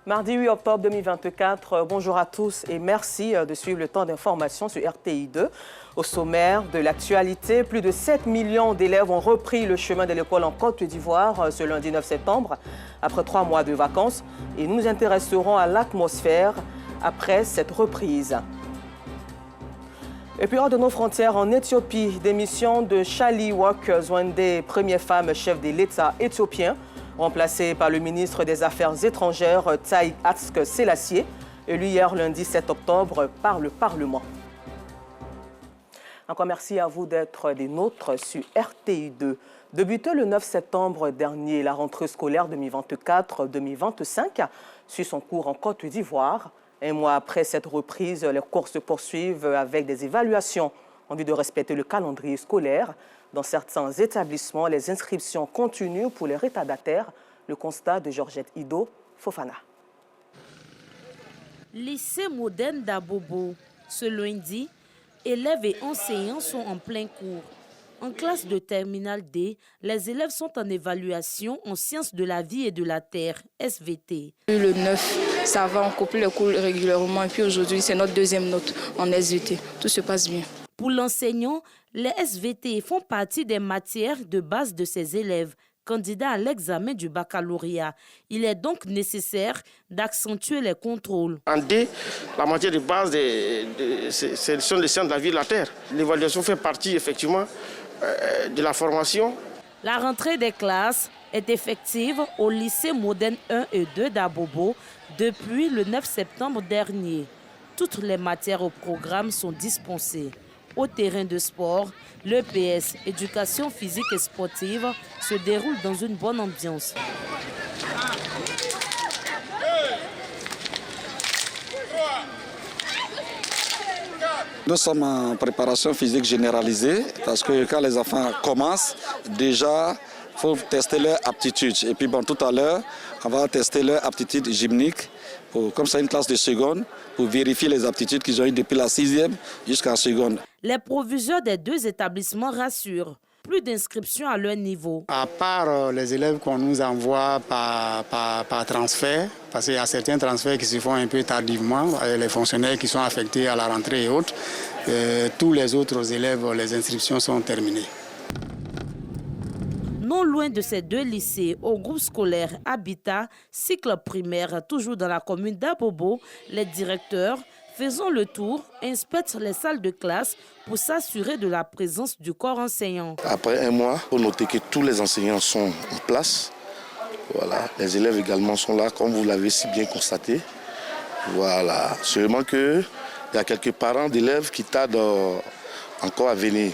Mardi 8 octobre 2024, bonjour à tous et merci de suivre le temps d'information sur RTI 2. Au sommaire de l'actualité, plus de 7 millions d'élèves ont repris le chemin de l'école en Côte d'Ivoire ce lundi 9 septembre, après 3 mois de vacances. Et nous nous intéresserons à l'atmosphère après cette reprise. Et puis hors de nos frontières, en Éthiopie, démission de Shali Work Zwande, première femme chef de l'État éthiopien, remplacée par le ministre des Affaires étrangères, Taï Atske Selassie, élu hier lundi 7 octobre par le Parlement. Encore merci à vous d'être des nôtres sur RTI 2. Débuté le 9 septembre dernier, la rentrée scolaire 2024-2025 suit son cours en Côte d'Ivoire. Un mois après cette reprise, les cours se poursuivent avec des évaluations en vue de respecter le calendrier scolaire. Dans certains établissements, les inscriptions continuent pour les retardataires. Le constat de Georgette Ido Fofana. Lycée moderne d'Abobo. Ce lundi, élèves et enseignants sont en plein cours. En classe de terminale D, les élèves sont en évaluation en sciences de la vie et de la terre, SVT. Le 9, ça va, on coupe les cours régulièrement. Et puis aujourd'hui, c'est notre deuxième note en SVT. Tout se passe bien. Pour l'enseignant, les SVT font partie des matières de base de ses élèves, candidats à l'examen du baccalauréat. Il est donc nécessaire d'accentuer les contrôles. En D, la matière de base, ce sont les sciences de la vie et de la terre. L'évaluation fait partie effectivement de la formation. La rentrée des classes est effective au lycée moderne 1 et 2 d'Abobo depuis le 9 septembre dernier. Toutes les matières au programme sont dispensées. Au terrain de sport, l'EPS, éducation physique et sportive, se déroule dans une bonne ambiance. Nous sommes en préparation physique généralisée parce que quand les enfants commencent, déjà, il faut tester leur aptitude. Et puis bon, tout à l'heure, on va tester leur aptitude gymnique, comme c'est une classe de seconde, pour vérifier les aptitudes qu'ils ont eues depuis la 6e jusqu'en seconde. Les proviseurs des deux établissements rassurent. Plus d'inscriptions à leur niveau. À part les élèves qu'on nous envoie par transfert, parce qu'il y a certains transferts qui se font un peu tardivement, les fonctionnaires qui sont affectés à la rentrée et autres, tous les autres élèves, les inscriptions sont terminées. Non loin de ces deux lycées, au groupe scolaire Habitat, cycle primaire, toujours dans la commune d'Abobo, les directeurs, faisant le tour, inspectent les salles de classe pour s'assurer de la présence du corps enseignant. Après un mois, il faut noter que tous les enseignants sont en place. Voilà. Les élèves également sont là, comme vous l'avez si bien constaté. Voilà. Seulement qu'il y a quelques parents d'élèves qui tardent encore à venir.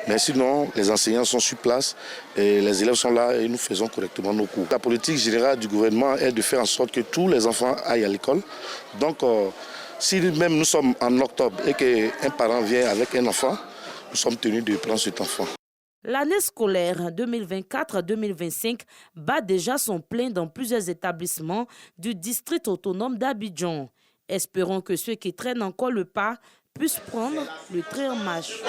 Mais sinon, les enseignants sont sur place et les élèves sont là et nous faisons correctement nos cours. La politique générale du gouvernement est de faire en sorte que tous les enfants aillent à l'école. Donc, si même nous sommes en octobre et qu'un parent vient avec un enfant, nous sommes tenus de prendre cet enfant. L'année scolaire 2024-2025 bat déjà son plein dans plusieurs établissements du district autonome d'Abidjan. Espérons que ceux qui traînent encore le pas puissent prendre le train en marche.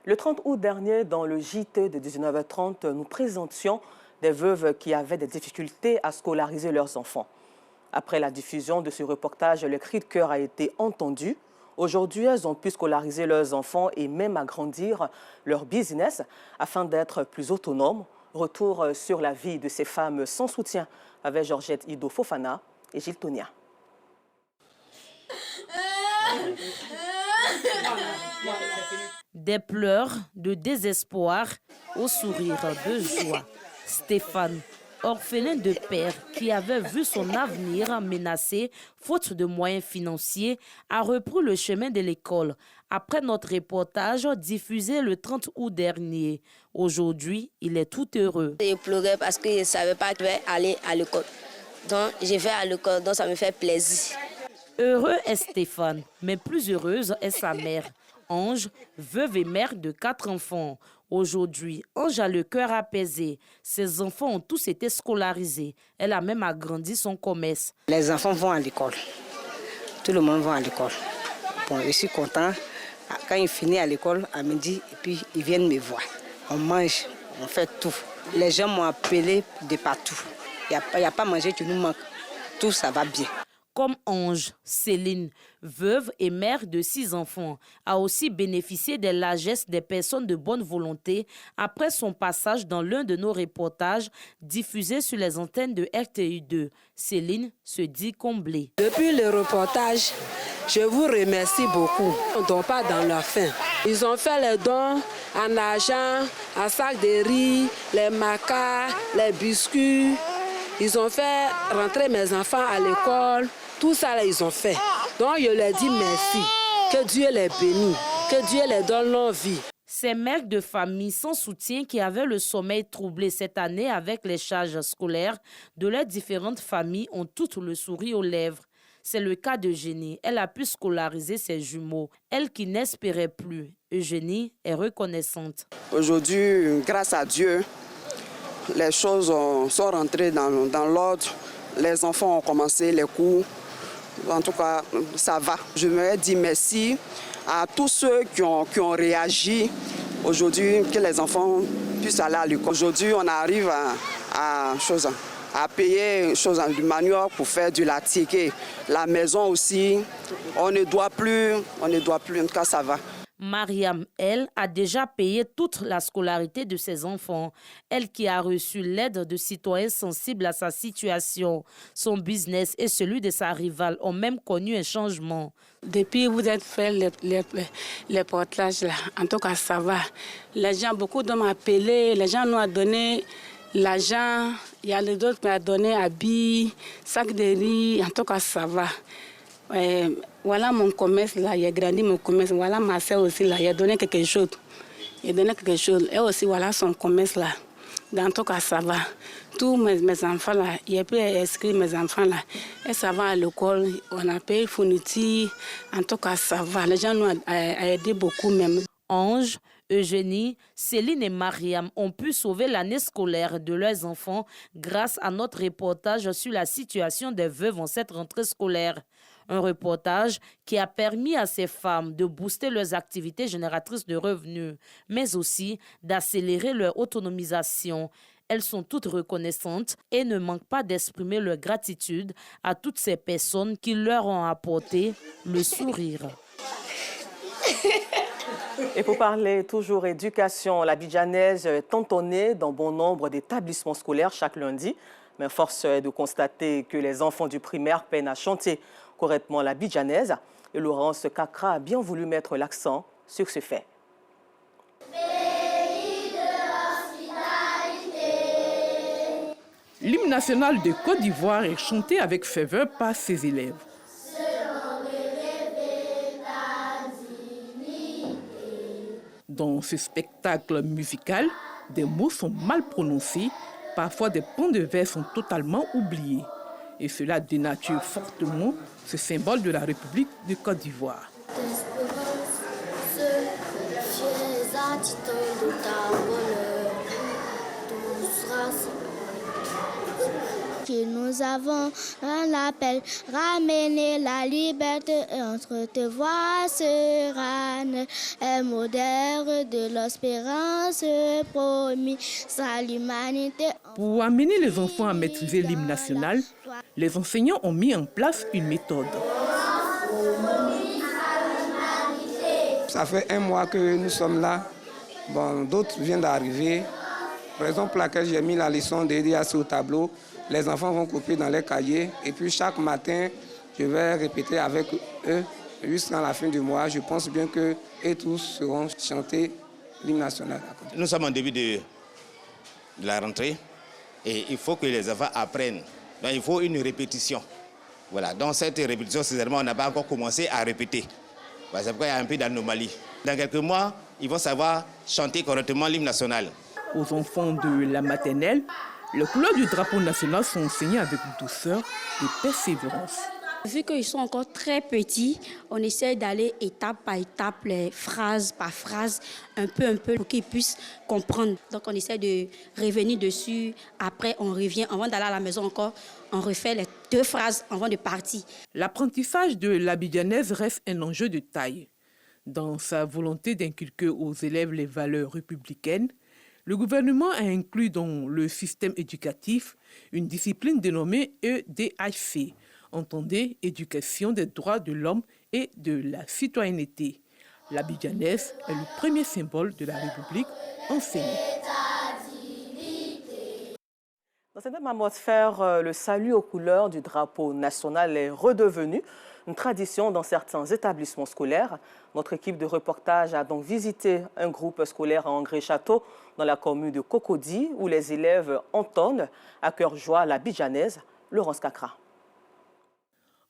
Le 30 août dernier, dans le JT de 19h30, nous présentions des veuves qui avaient des difficultés à scolariser leurs enfants. Après la diffusion de ce reportage, le cri de cœur a été entendu. Aujourd'hui, elles ont pu scolariser leurs enfants et même agrandir leur business afin d'être plus autonomes. Retour sur la vie de ces femmes sans soutien avec Georgette Ido Fofana et Gilles Tonia. Des pleurs de désespoir au sourire de joie. Stéphane, orphelin de père qui avait vu son avenir menacé faute de moyens financiers, a repris le chemin de l'école après notre reportage diffusé le 30 août dernier. Aujourd'hui, il est tout heureux. Je pleurais parce que je ne savais pas que je vais aller à l'école. Donc, je vais à l'école, donc ça me fait plaisir. Heureux est Stéphane, mais plus heureuse est sa mère. Ange, veuve et mère de 4 enfants. Aujourd'hui, Ange a le cœur apaisé. Ses enfants ont tous été scolarisés. Elle a même agrandi son commerce. Les enfants vont à l'école. Tout le monde va à l'école. Bon, je suis content. Quand ils finissent à l'école, à midi, et puis ils viennent me voir. On mange, On fait tout. Les gens m'ont appelé de partout. Il n'y a pas mangé qui nous manque. Tout ça va bien. Comme Ange, Céline, veuve et mère de 6 enfants, a aussi bénéficié des largesses des personnes de bonne volonté après son passage dans l'un de nos reportages diffusés sur les antennes de RTI2. Céline se dit comblée. Depuis le reportage, je vous remercie beaucoup. On ne dort pas dans la faim. Ils ont fait les dons en argent, en sac de riz, les macas, les biscuits. Ils ont fait rentrer mes enfants à l'école. Tout ça, là, ils ont fait. Donc, je leur dis merci. Que Dieu les bénisse. Que Dieu les donne leur vie. Ces mères de famille sans soutien qui avaient le sommeil troublé cette année avec les charges scolaires de leurs différentes familles ont toutes le sourire aux lèvres. C'est le cas d'Eugénie. Elle a pu scolariser ses jumeaux. Elle qui n'espérait plus. Eugénie est reconnaissante. Aujourd'hui, grâce à Dieu, les choses sont rentrées dans l'ordre. Les enfants ont commencé les cours. En tout cas, ça va. Je me dis merci à tous ceux qui ont réagi aujourd'hui, que les enfants puissent aller à l'école. Aujourd'hui, on arrive à payer du manioc pour faire du latiqué. La maison aussi, on ne doit plus. En tout cas, ça va. Mariam, elle, a déjà payé toute la scolarité de ses enfants. Elle qui a reçu l'aide de citoyens sensibles à sa situation. Son business et celui de sa rivale ont même connu un changement. Depuis que vous êtes fait les portages, là, en tout cas, ça va. Les gens, beaucoup d'hommes m'ont appelé, les gens nous ont donné l'argent. Il y a les autres qui m'ont donné habits, sacs de riz, en tout cas, ça va. Voilà mon commerce là, il a grandi mon commerce. Voilà ma soeur aussi là, il a donné quelque chose. Et aussi, voilà son commerce là. En tout cas, ça va. Tous mes enfants là, il a pu inscrire mes enfants là. Et ça va à l'école, on a payé fourniture. En tout cas, ça va. Les gens nous ont aidé beaucoup même. Ange, Eugénie, Céline et Mariam ont pu sauver l'année scolaire de leurs enfants grâce à notre reportage sur la situation des veuves en cette rentrée scolaire. Un reportage qui a permis à ces femmes de booster leurs activités génératrices de revenus, mais aussi d'accélérer leur autonomisation. Elles sont toutes reconnaissantes et ne manquent pas d'exprimer leur gratitude à toutes ces personnes qui leur ont apporté le sourire. Et pour parler toujours éducation, l'Abidjanaise est tantonnée dans bon nombre d'établissements scolaires chaque lundi. Mais force est de constater que les enfants du primaire peinent à chanter correctement l'Abidjanaise. Et Laurence Kakra a bien voulu mettre l'accent sur ce fait. L'hymne national de Côte d'Ivoire est chanté avec ferveur par ses élèves. Dans ce spectacle musical, des mots sont mal prononcés, parfois des points de vers sont totalement oubliés. Et cela dénature fortement ce symbole de la République de Côte d'Ivoire. Que nous avons un appel, ramener la liberté entre tes voix sereines, un modèle de l'espérance promis à l'humanité. Pour amener les enfants à maîtriser l'hymne national, les enseignants ont mis en place une méthode. Ça fait 1 mois que nous sommes là. Bon, d'autres viennent d'arriver. Raison pour laquelle j'ai mis la leçon dédiée au tableau. Les enfants vont copier dans les cahiers et puis chaque matin, je vais répéter avec eux jusqu'à la fin du mois. Je pense bien qu'eux tous seront chanter l'hymne national. Nous sommes en début de la rentrée et il faut que les enfants apprennent. Donc il faut une répétition. Voilà. Dans cette répétition, on n'a pas encore commencé à répéter. C'est pourquoi il y a un peu d'anomalie. Dans quelques mois, ils vont savoir chanter correctement l'hymne national. Aux enfants de la maternelle, les couleurs du drapeau national sont enseignées avec douceur et persévérance. Vu qu'ils sont encore très petits, on essaie d'aller étape par étape, les phrases par phrase, un peu, pour qu'ils puissent comprendre. Donc on essaie de revenir dessus. Après, on revient. Avant d'aller à la maison encore, on refait les 2 phrases avant de partir. L'apprentissage de l'abidjanaise reste un enjeu de taille. Dans sa volonté d'inculquer aux élèves les valeurs républicaines, Le gouvernement a inclus dans le système éducatif une discipline dénommée EDHC, entendez Éducation des droits de l'homme et de la citoyenneté. L'abidjanaise est le premier symbole de la République enseignée. Dans cette même atmosphère, le salut aux couleurs du drapeau national est redevenu une tradition dans certains établissements scolaires. Notre équipe de reportage a donc visité un groupe scolaire à Angré-Château, dans la commune de Cocody, où les élèves entonnent à cœur joie l'abidjanaise. Laurence Kakra.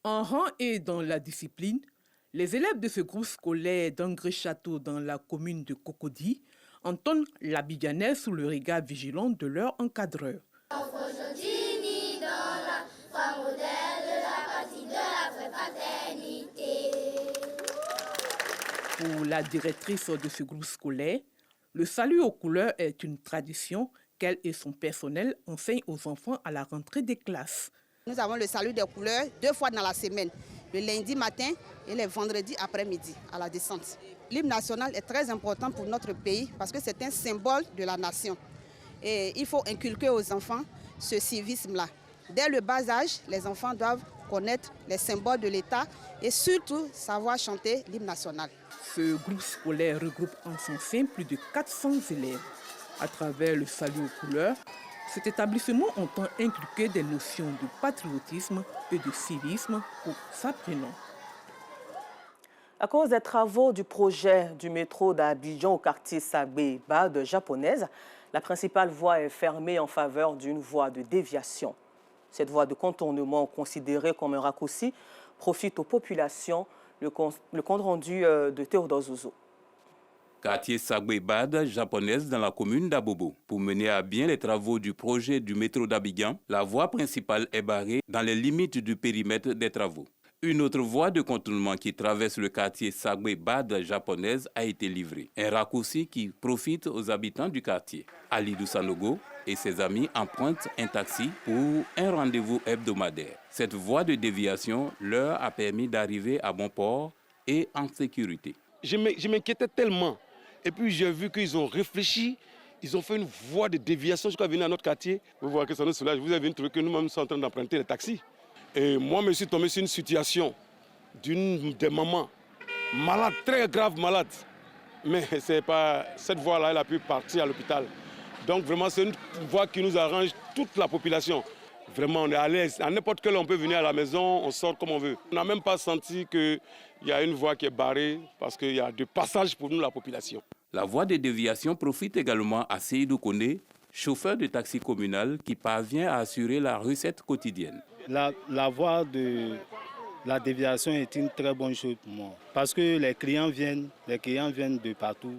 En rang et dans la discipline, les élèves de ce groupe scolaire d'Angré-Château, dans la commune de Cocody, entonnent l'abidjanaise sous le regard vigilant de leur encadreur. Pour la directrice de ce groupe scolaire, le salut aux couleurs est une tradition qu'elle et son personnel enseignent aux enfants à la rentrée des classes. Nous avons le salut des couleurs 2 fois dans la semaine, le lundi matin et le vendredi après-midi à la descente. L'hymne national est très important pour notre pays parce que c'est un symbole de la nation. Et il faut inculquer aux enfants ce civisme-là. Dès le bas âge, les enfants doivent connaître les symboles de l'État et surtout savoir chanter l'hymne national. Ce groupe scolaire regroupe en son sein plus de 400 élèves. À travers le salut aux couleurs, cet établissement entend inculquer des notions de patriotisme et de civisme aux apprenants. À cause des travaux du projet du métro d'Abidjan au quartier Sagbé-Bad japonaise, la principale voie est fermée en faveur d'une voie de déviation. Cette voie de contournement, considérée comme un raccourci, profite aux populations. Le compte rendu de Théodore Zouzou. Quartier Sagbé-Bad japonaise dans la commune d'Abobo. Pour mener à bien les travaux du projet du métro d'Abidjan, la voie principale est barrée dans les limites du périmètre des travaux. Une autre voie de contournement qui traverse le quartier Sagbé-Bad japonaise a été livrée. Un raccourci qui profite aux habitants du quartier. Alidou Sanogo et ses amis empruntent un taxi pour un rendez-vous hebdomadaire. Cette voie de déviation leur a permis d'arriver à bon port et en sécurité. Je m'inquiétais tellement. Et puis j'ai vu qu'ils ont réfléchi, ils ont fait une voie de déviation jusqu'à venir à notre quartier. Vous voyez que ça nous soulage. Vous avez trouvé que nous-mêmes sommes en train d'emprunter les taxis. Et moi, je me suis tombé sur une situation d'une des mamans malade, très grave malade. Mais c'est pas, cette voie-là, elle a pu partir à l'hôpital. Donc vraiment, c'est une voie qui nous arrange toute la population. Vraiment, on est à l'aise. À n'importe quelle heure, on peut venir à la maison, on sort comme on veut. On n'a même pas senti qu'il y a une voie qui est barrée parce qu'il y a de passage pour nous, la population. La voie de déviation profite également à Seydou Kone, chauffeur de taxi communal qui parvient à assurer la recette quotidienne. La voie de la déviation est une très bonne chose pour moi parce que les clients viennent de partout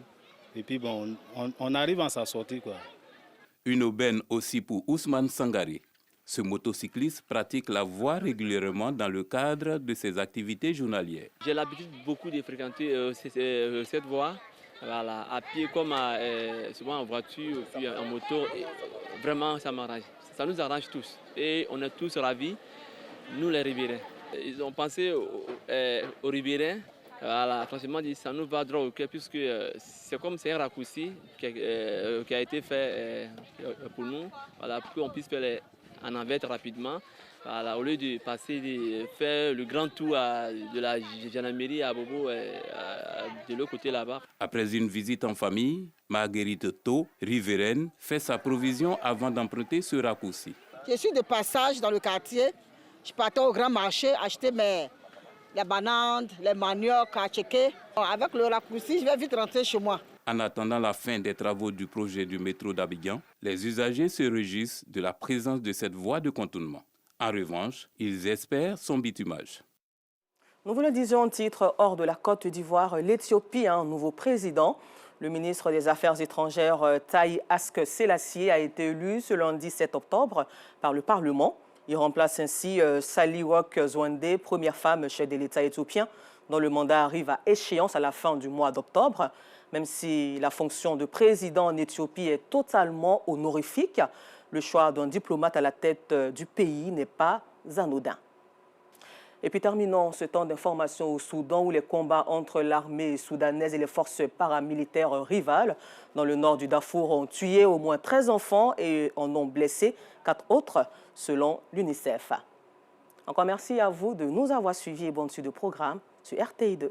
et puis bon, on arrive à s'en sortir, quoi. Une aubaine aussi pour Ousmane Sangaré. Ce motocycliste pratique la voie régulièrement dans le cadre de ses activités journalières. J'ai l'habitude beaucoup de fréquenter cette voie, voilà, à pied comme souvent en voiture, puis en moto. Et vraiment, ça m'arrange. Ça nous arrange tous. Et on est tous ravis, nous les Ribérains. Ils ont pensé aux Ribérains. Voilà, franchement, ça nous va droit au cœur puisque c'est un raccourci qui a été fait pour nous, voilà, pour qu'on puisse faire en navette rapidement, voilà, au lieu de faire le grand tour de la gendarmerie à Bobo, de l'autre côté là-bas. Après une visite en famille, Marguerite Tau, riveraine, fait sa provision avant d'emprunter ce raccourci. Je suis de passage dans le quartier. Je partais au grand marché acheter les bananes, les maniocs à checker. Avec le raccourci, je vais vite rentrer chez moi. En attendant la fin des travaux du projet du métro d'Abidjan, les usagers se réjouissent de la présence de cette voie de contournement. En revanche, ils espèrent son bitumage. Nous vous le disions en titre, hors de la Côte d'Ivoire, l'Éthiopie a un nouveau président. Le ministre des Affaires étrangères, Taye Aske-Selassie, a été élu ce lundi 7 octobre par le Parlement. Il remplace ainsi Sahle-Work Zewde, première femme chef de l'État éthiopien, dont le mandat arrive à échéance à la fin du mois d'octobre. Même si la fonction de président en Éthiopie est totalement honorifique, le choix d'un diplomate à la tête du pays n'est pas anodin. Et puis terminons ce temps d'information au Soudan où les combats entre l'armée soudanaise et les forces paramilitaires rivales dans le nord du Darfour ont tué au moins 13 enfants et en ont blessé 4 autres selon l'UNICEF. Encore merci à vous de nous avoir suivis et bonne suite de programme sur RTI2.